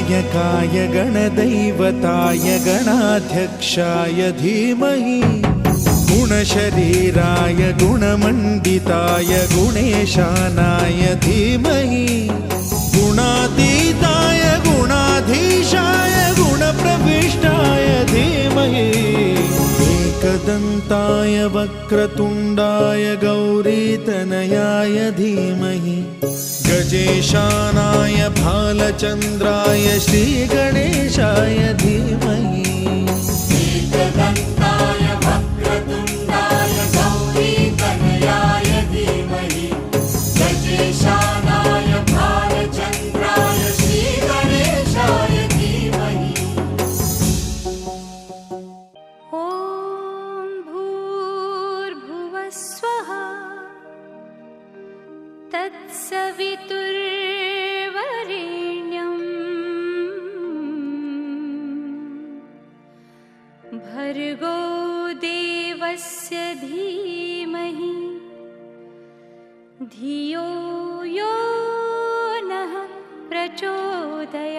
गणनायकाय गणदैवताय गणाध्यक्षाय धीमहि गुणशरीराय गुणमण्डिताय गुणेशानाय धीमहि गुणातीताय गुणाधीशाय गुणप्रविष्टाय धीमहि एकदन्ताय वक्रतुण्डाय गौरीतनयाय धीमहि गजेशानाय भालचन्द्राय श्रीगणेशाय धीमहि एकदन्ताय वक्रतुण्डाय गौरीतनयाय धीमहि गजेशानाय भालचन्द्राय श्रीगणेशाय धीमहि। ॐ भूर्भुवः स्वः तत्सवितुर्वरेण्यं भर्गो देवस्य धीमहि धियो यो नः प्रचोदयात्।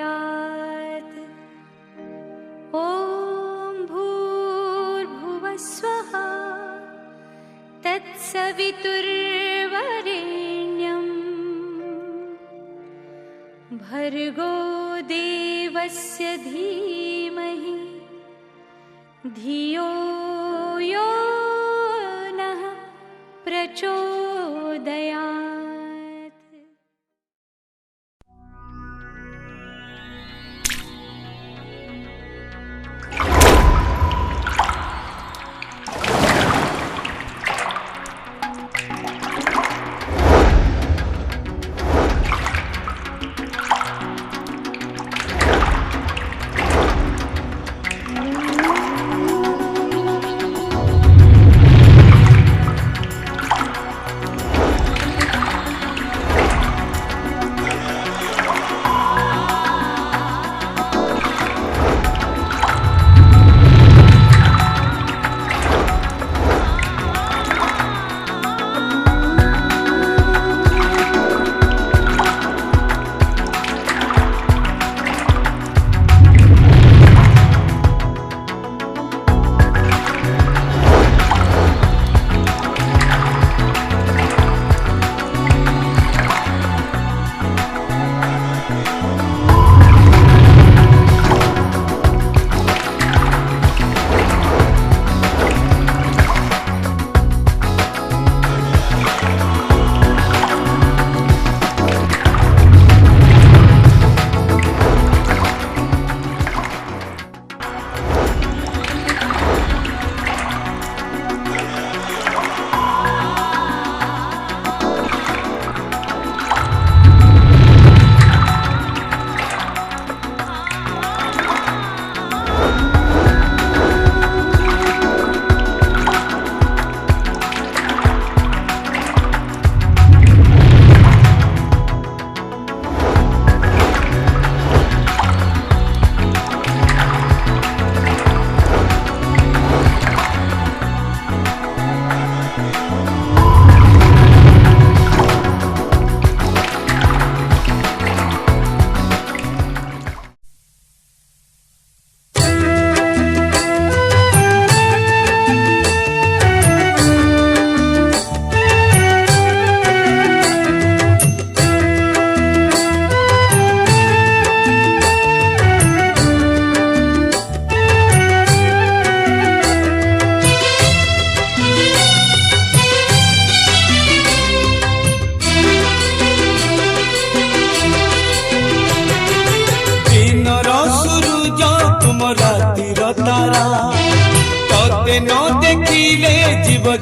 ॐ भूर्भुवः स्वः तत्सवितुर्वरेण्यं भर्गो देवस्य धीमहि धियो यो नः प्रचोदयात्।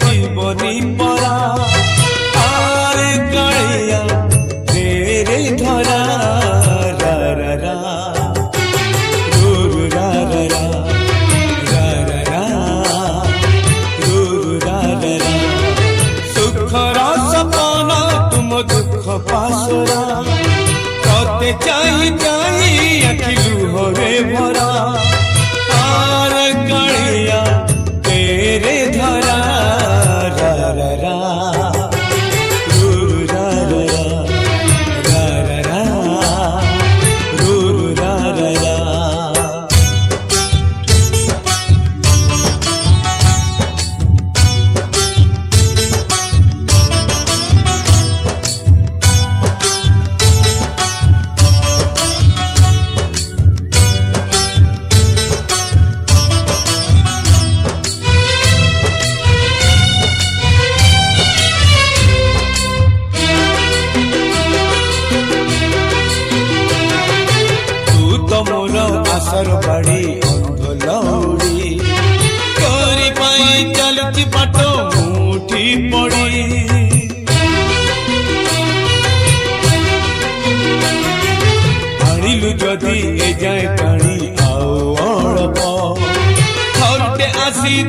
জীবনী পরা আর কালিয়া তেরে ধরা রা রা রা রু রা রা রা রা রা রা রু রা রা রা সুখর সপন তুম দুঃখ পাশরা কতে চাই চাই আখি লুহরে ভরা আর কালিয়া तेरे धरा रा रा रा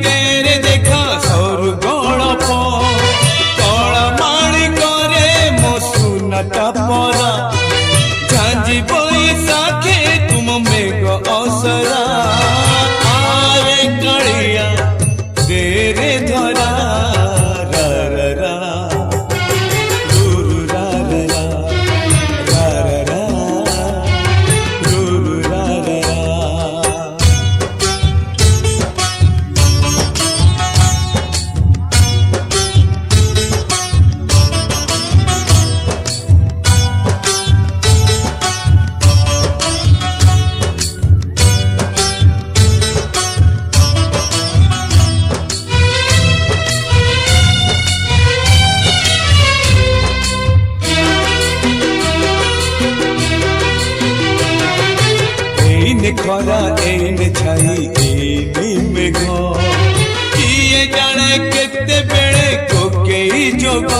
देर देखा स्वर्गणप कला माणी करे मो सुनता परा झांझी बैसाखे तुम मेघ असरा आरे कालिया तेरे धरा रा रा रा रुरु रा रा रा रा रा रुरु रा रा रा। एने खरा एने छाई एने मेघ किए जाने केते बेले कोकेई जोग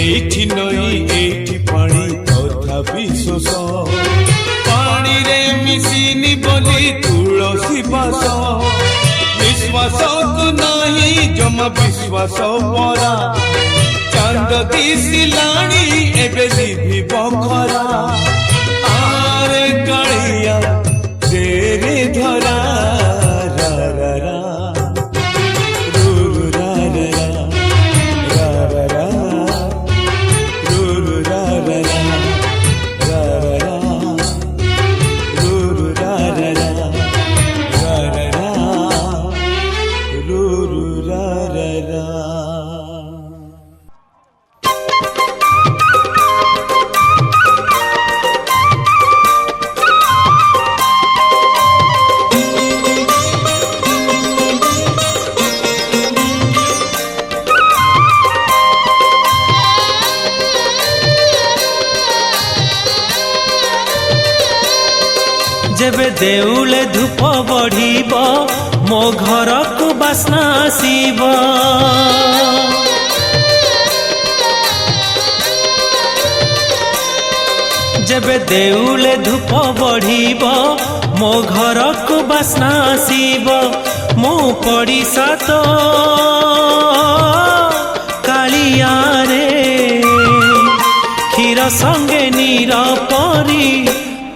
एठी नई एठी पानी तथापि शोष पानी रे मिसिनी बोली तुलसी बास विश्वास को नहीं जमा विश्वास परा चांद दिसिलाणी एबे दिभी बखरा आरे कालिया तेरे धरा रा रा रा रुरु रा रा रा रा रा रुरु रा रा रा रा रा रुरु रा रा रा रा रा रुरु रा रा रा। जेबे देउले धूप बढ़िब मो घर को बास्ना आसीब जेबे देउले धूप बढ़िब मो घर को बास्ना आसीब मो पड़िसा तो कालिया रे क्षीर संगे नीर परी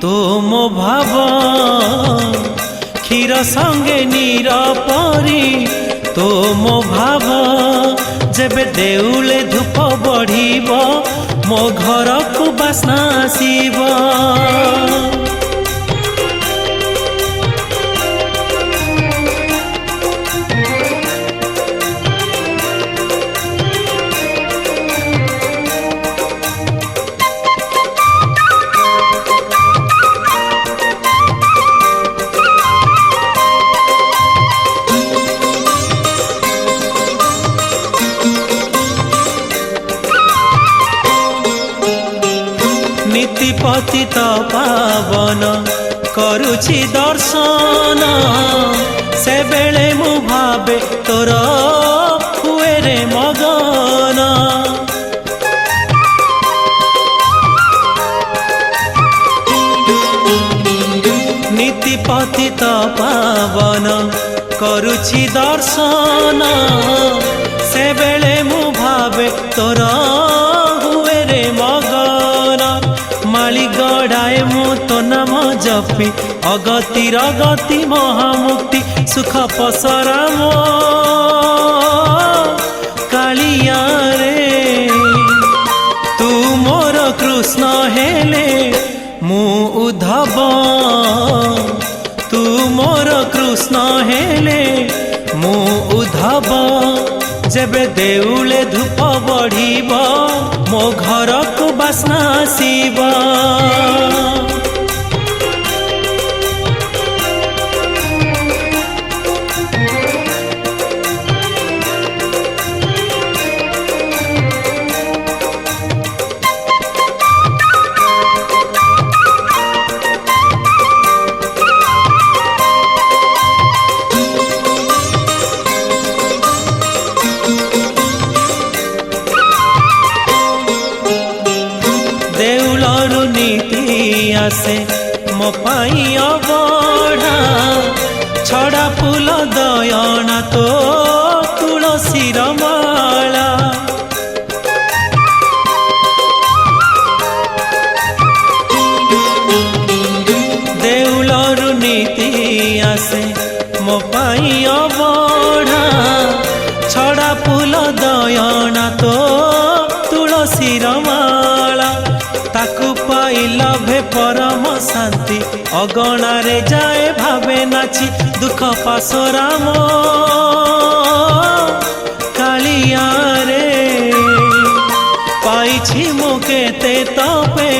तो मो भाव क्षीर संगे नीर परी तो मो भाव जेबे देउले धूप बढ़िब मो घर को बास्ना आसीब नीति पतित पावन करुछि दर्शन से बेले मु भावे तोर हुए रे मगन नीति पतित पावन करुछि दर्शन से बेले मु भावे तोर हुए रे मगन माली गड़ाए मु तो नाम जपी अगतिर गति महामुक्ति सुख पसरा मो कालिया रे तू मोर कृष्ण हेले मु उद्धव तू मोर कृष्ण हेले मु उद्धव जेबे देउले धूप बढ़िब मो घर को बास्ना आसीब आसे ମୋ ପାଇଁ ଅବଢ଼ା ଛଡ଼ା ଫୁଲ ଦୟଣା ତୋ ତୁଳସୀର ମାଳା। ଦେଉଳରୁ ନୀତି ଆସେ ମୋ ପାଇଁ ଅବଢ଼ା ଛଡ଼ା ଫୁଲ ଦୟଣା ତୋ ତୁଳସୀର ମାଳା। ତାକୁ ପାଇ ଲଭେ ପରମ ଶାନ୍ତି ଅଗଣାରେ ଯାଏ ଭାବେ ନାଚି ଦୁଃଖ ପାଶୋରାମ କାଳିଆରେ। ପାଇଛି ମୁଁ କେତେ ତପେ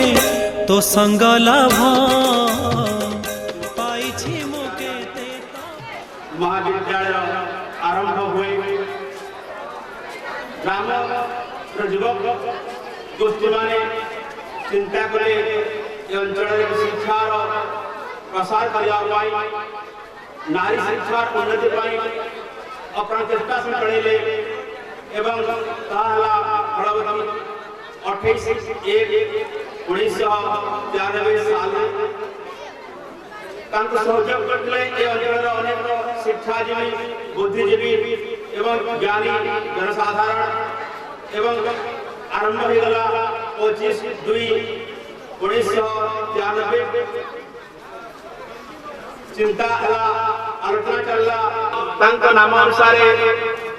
ତୋ ସଙ୍ଗ ଲାଭ ପାଇଛି ମୁଁ କେତେ। महाविद्यालय आरंभ हुए ग्राम युवक गोष्ठी माने चिंता कले अंचल शिक्षार प्रसार करने नारी शिक्षार उन्नति अपना चेष्टा से चढ़ेले एवं फलवती 28/1/1993 साल सहयोग करते अंचल अनेक शिक्षाजीवी बुद्धिजीवी एवं ज्ञानी जनसाधारण एवं आरंभ हो गला 25/2/1993 चिंता आलोचना चलला नाम अनुसार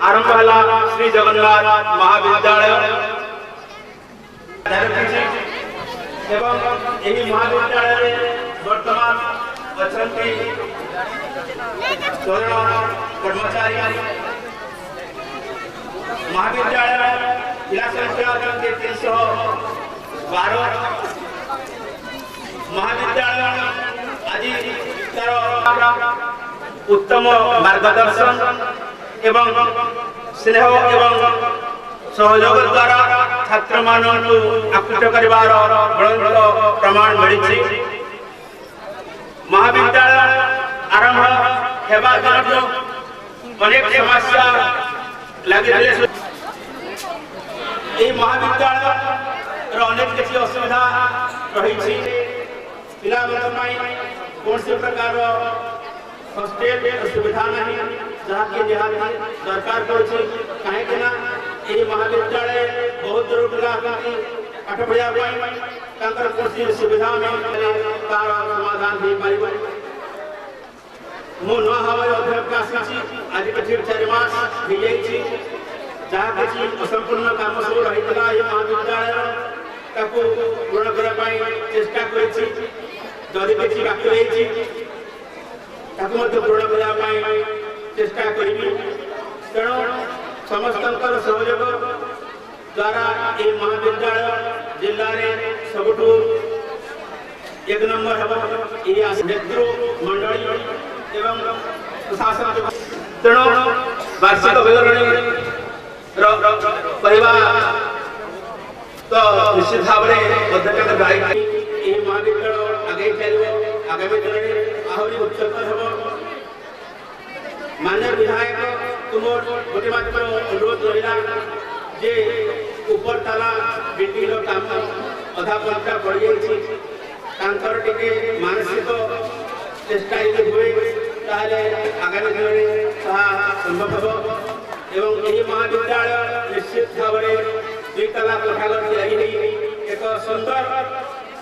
आरंभ है श्री जगन्नाथ महाविद्यालय एवं यही महाविद्यालय वर्तमान अच्छी 14 कर्मचारी महाविद्यालय जिला संख्या 312 महाविद्यालय आज उत्तम मार्गदर्शन एवं स्नेह एवं सहयोग द्वारा छात्र मानू आकृष्ट कर प्रमाण मिली। महाविद्यालय आरंभ हेबा दिन अनेक समस्या लगी महाविद्यालय अनेक किसी असुविधा रही पिला कौन से प्रकार हॉस्टेल सुविधा नहीं जहाँकि सरकार कहीं महाविद्यालय बहुत दूर पिला पाठ पढ़ा कौन सुविधा में तार समाधान हो पार मु नुआ भाव अध्यक्ष आसी आज के ठीक 4 मास हो जाए जहाँ किसी असंपूर्ण काम सब रही महाविद्यालय पूर्ण करने चेष्टा कर जदि किसी बाकी रही पूर्ण करने चेष्टा करी तेणु समस्त सहयोग द्वारा ये महाविद्यालय जिले में सबुठ 1 नंबर हम नेतृ मंडली एवं प्रशासन तेणु वार्षिक विवरणी कहवा तो निश्चित भाव में अध्यक्ष दायित्व ये महाविद्यालय आगे चलो आगामी दिन में आहरी उच्चतर हम माननीय विधायक तुम गोटे मात्र अनुरोध रहा जे ऊपर ताला बिल्डिंग काम अधा पंचा पड़ जाए मानसिक चेष्टा यदि हुए आगामी दिन में संभव हम एवं यही महाविद्यालय निश्चित भाव में 2 ताला कोठाघर एक सुंदर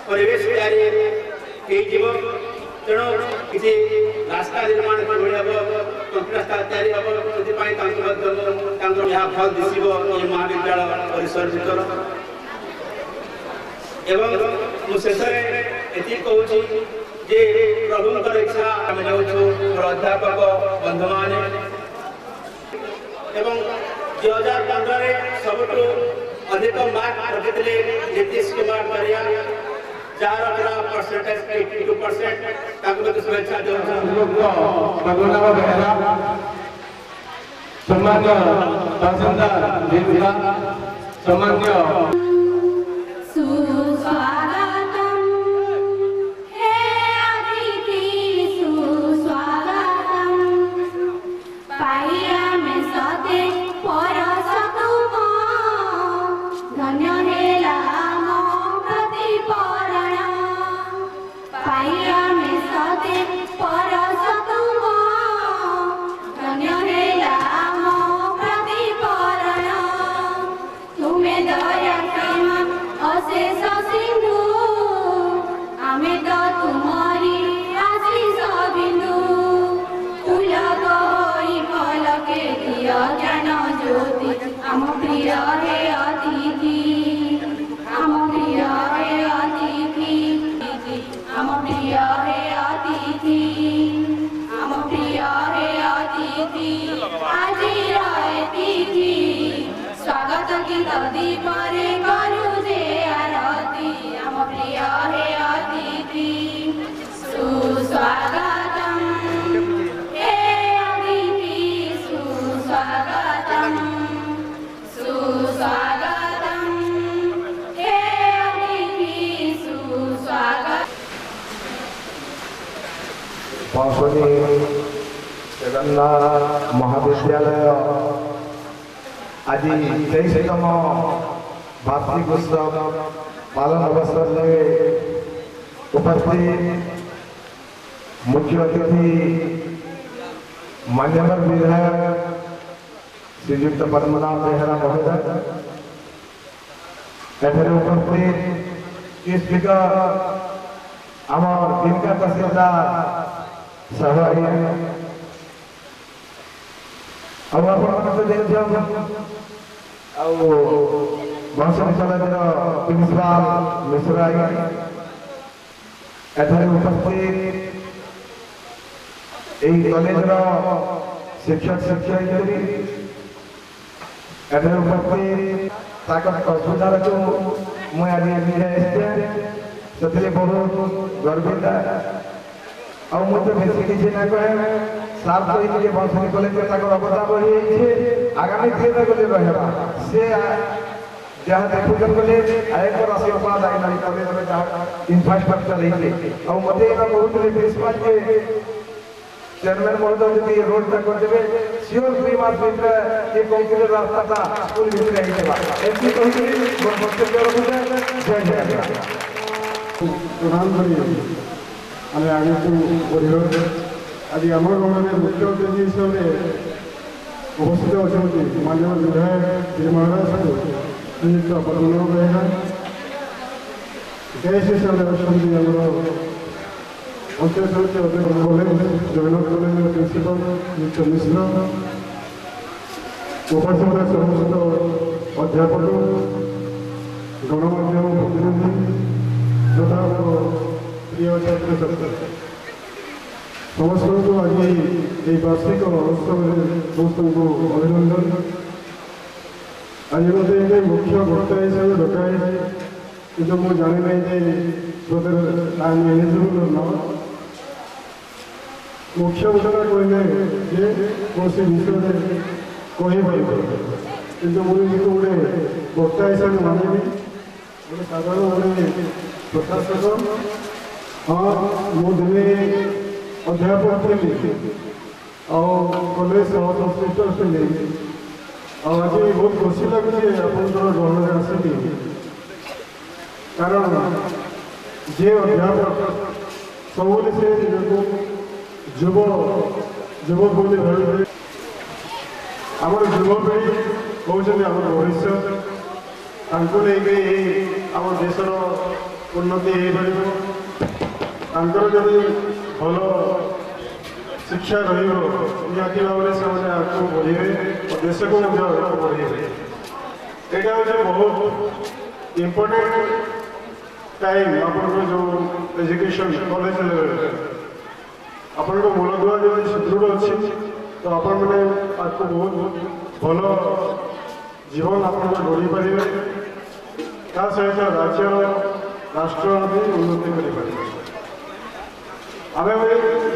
परिवेश तेणु किसी रास्ता निर्माण हम कंक्रीट रास्ता तैयारी हम से फल दिशब ये महाविद्यालय परिसर भर एवं शेष ये कहूँ जे प्रभुंकर इच्छा आम जाऊँ अध्यापक बंधु मैंने एवं 2015 सबुठ अधिक मार्क रखी नीतीश कुमार मरिया जार परसेंटेज 82% शुभेच्छा सम्मान्य तहसीलदार सम्मान्य सुस्वागतम हे अतिथि सुस्वागतम पाइया में सते परस तुम धन्य हेला मो प्रतिपरण पाइया ଦୀପରେ କରୁ ଯେ ଆରତି ଆମ ପ୍ରିୟ ହେ ଅତିଥି ସୁସ୍ୱାଗତମ୍ ହେ ଅତିଥି ସୁସ୍ୱାଗତମ୍ ସୁସ୍ୱାଗତମ୍ ହେ ଅତିଥି ସୁସ୍ୱାଗତମ୍। ବାଂଶୁରୀ ଜଗନ୍ନାଥ ମହାବିଦ୍ୟାଳୟ ଆଜି 23তম বার্ষিক উৎসব পালন অবসরে উপস্থিত মুখ্য অতিথি মাননীয় বিধায়ক শ্রীযুক্ত পদ্মনাভ বেহেরা মহোদয়, এখানে উপস্থিত স্পিকার আমার দিনকা তহসিলদার সভাপতি ଆଉ ଆପଣମାନେ ଜାଣିଛନ୍ତି ଆଉ ବାଂଶୁରୀ କଲେଜର ପ୍ରିନ୍ସିପାଲ ମିଶ୍ର ଆଜ୍ଞା ଏଠାରେ ଉପସ୍ଥିତ ଏହି କଲେଜର ଶିକ୍ଷକ ଶିକ୍ଷୟିତ୍ରୀ ଏଠାରେ ଉପସ୍ଥିତ ତାଙ୍କର ଅସୁବିଧା ମୁଁ ଆଜି ନିଜେ ଆସିଛେ ସେଥିରେ ବହୁତ ଗର୍ବିତ ଆଉ ମୁଁ ତ ବେଶୀ କିଛି ନା କହେ ସାର୍ କହିଥିଲେ ବାଂଶୁରୀ କଲେଜରେ ତାଙ୍କର ଅବଦାନ ରହିଯାଇଛି ଆଗାମୀ ଦିନରେ ବୋଲି ରହିବା ସେ ଯାହା ଦେଖୁଛନ୍ ବୋଲି ଆୟକର ଆଶୀର୍ବାଦ ଆଇଲା ଏହି କଲେଜରେ ଯାହା ଇନଫ୍ରାଷ୍ଟ୍ରକ୍ଚର ହେଇଛି ଆଉ ମୋତେ ଏଇଟା କହୁଥିଲେ ପ୍ରିନ୍ସିପାଲ ଯେ ଚେୟାରମ୍ୟାନ୍ ମହୋଦୟ ଯଦି ଏ ରୋଡଟା କରିଦେବେ ସିଓର 3 ମାସ ଭିତରେ ଏ କହୁଥିଲେ ରାସ୍ତାଟା ସ୍କୁଲ ଭିତରେ ହେଇଯିବା ଏମିତି କହିଥିଲି ମୋର ବକ୍ତବ୍ୟ ରଖୁଛେ ଜୟ ଜଗନ୍ନାଥ। প্রধান করে আমি আগে বলিব আজ আমার গণের মুখ্য অতিথি হিসাবে উপস্থিত অনেক মাননীয় বিধায়ক শ্রী মহারাজ শ্রীযুক্ত পদ্মনাভ বেহেরা গেস্ট হিসাবে অଛନ୍ତି আমার অন্তর্জাতীয় কলেজ জগন্নাথ কলেজের প্রিন্সিপাল শ্রীযুক্ত মিশ্র, উপস্থিত সমস্ত অধ্যাপক গণমাধ্যম প্রতিনিধি তথা প্রিয় ছাত্রছাত্রী ସମସ୍ତଙ୍କୁ ଆଜି ଏହି ବାର୍ଷିକ ଉତ୍ସବରେ ସମସ୍ତଙ୍କୁ ଅଭିନନ୍ଦନ। ଆଜି ମୋତେ ଏଠି ମୁଖ୍ୟ ବକ୍ତା ହିସାବରେ ଡକାଯାଇଛି କିନ୍ତୁ ମୁଁ ଜାଣିନାହିଁ ଯେ ମୋତେ ଆଇ ଏମ୍ ଏଲିଜିବୁଲ୍ ନ ମୁଖ୍ୟ ଘୋଷଣା କହିଲେ ଯେ କୌଣସି ବିଷୟରେ କହିପାରିବ କିନ୍ତୁ ମୁଁ କିନ୍ତୁ ଗୋଟେ ବକ୍ତା ହିସାବରେ ମାନିବି ଗୋଟେ ସାଧାରଣ ଗୋଟେ ପ୍ରଶାସକ। ହଁ ମୁଁ ଦିନେ ଅଧ୍ୟାପକ ଥିଲି ଆଉ କଲେଜ ସହ ସଂଶ୍ଳିଷ୍ଟ ଥିଲି ଆଉ ଆଜି ବହୁତ ଖୁସି ଲାଗୁଛି ଆପଣଙ୍କର ଗହଣରେ ଆସିଲି କାରଣ ଯିଏ ଅଧ୍ୟାପକ ସବୁବେଳେ ସେ ନିଜକୁ ଯୁବ ବୋଲି ଭାବିବେ। ଆମର ଯୁବପିଢ଼ି ହେଉଛନ୍ତି ଆମର ଭବିଷ୍ୟତ, ତାଙ୍କୁ ନେଇକି ଆମ ଦେଶର ଉନ୍ନତି ହେଇପାରିବ। ତାଙ୍କର ଯଦି ଭଲ ଶିକ୍ଷା ରହିବ ନିହାତି ଭାବରେ ସେମାନେ ଆଗକୁ ବଢ଼ିବେ ଓ ଦେଶକୁ ମଧ୍ୟ ଆଗକୁ ବଢ଼ିବେ। ଏଇଟା ହେଉଛି ବହୁତ ଇମ୍ପୋର୍ଟାଣ୍ଟ ଟାଇମ୍ ଆପଣଙ୍କର ଯେଉଁ ଏଜୁକେସନ୍ କଲେଜ ଲେଭେଲରେ ଆପଣଙ୍କ ମୂଳଦୁଆ ଯଦି ସୁଦୃଢ଼ ଅଛି ତ ଆପଣମାନେ ଆଗକୁ ବହୁତ ଭଲ ଜୀବନ ଆପଣଙ୍କର ଗଢ଼ିପାରିବେ, ତା ସହିତ ରାଜ୍ୟର ରାଷ୍ଟ୍ର ମଧ୍ୟ ଉନ୍ନତି କରିପାରିବେ। ଆମେ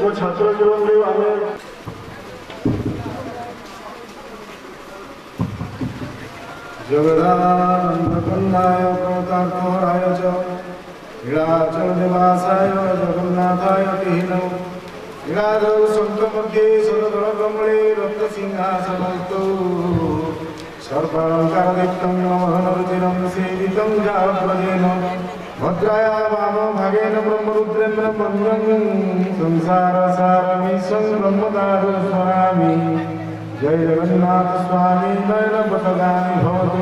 ମୋ ଛାତ୍ର ଜୀବନରେ ଆମେ জগদানন্দকন্যায় প্রতার্থরায় চ ক্রীড়াচল নিবাসায় জগন্নাথায় তিহিনৌ ক্রীড়াদৌ সন্তমধ্যে সদদল কমলে রক্ত সিংহাসনস্থৌ সর্বালঙ্কারদীপ্তং নমহনরুচিরং সেবিতং যাব্রজেন ভদ্রায়া বাম ভাগেন ব্রহ্মরুদ্রেন্দ্র বন্যং সংসার সারমীশং ব্রহ্মদারু স্মরামি। জয় জগন্নাথ স্বামী নয়ন পটগানি ভবতু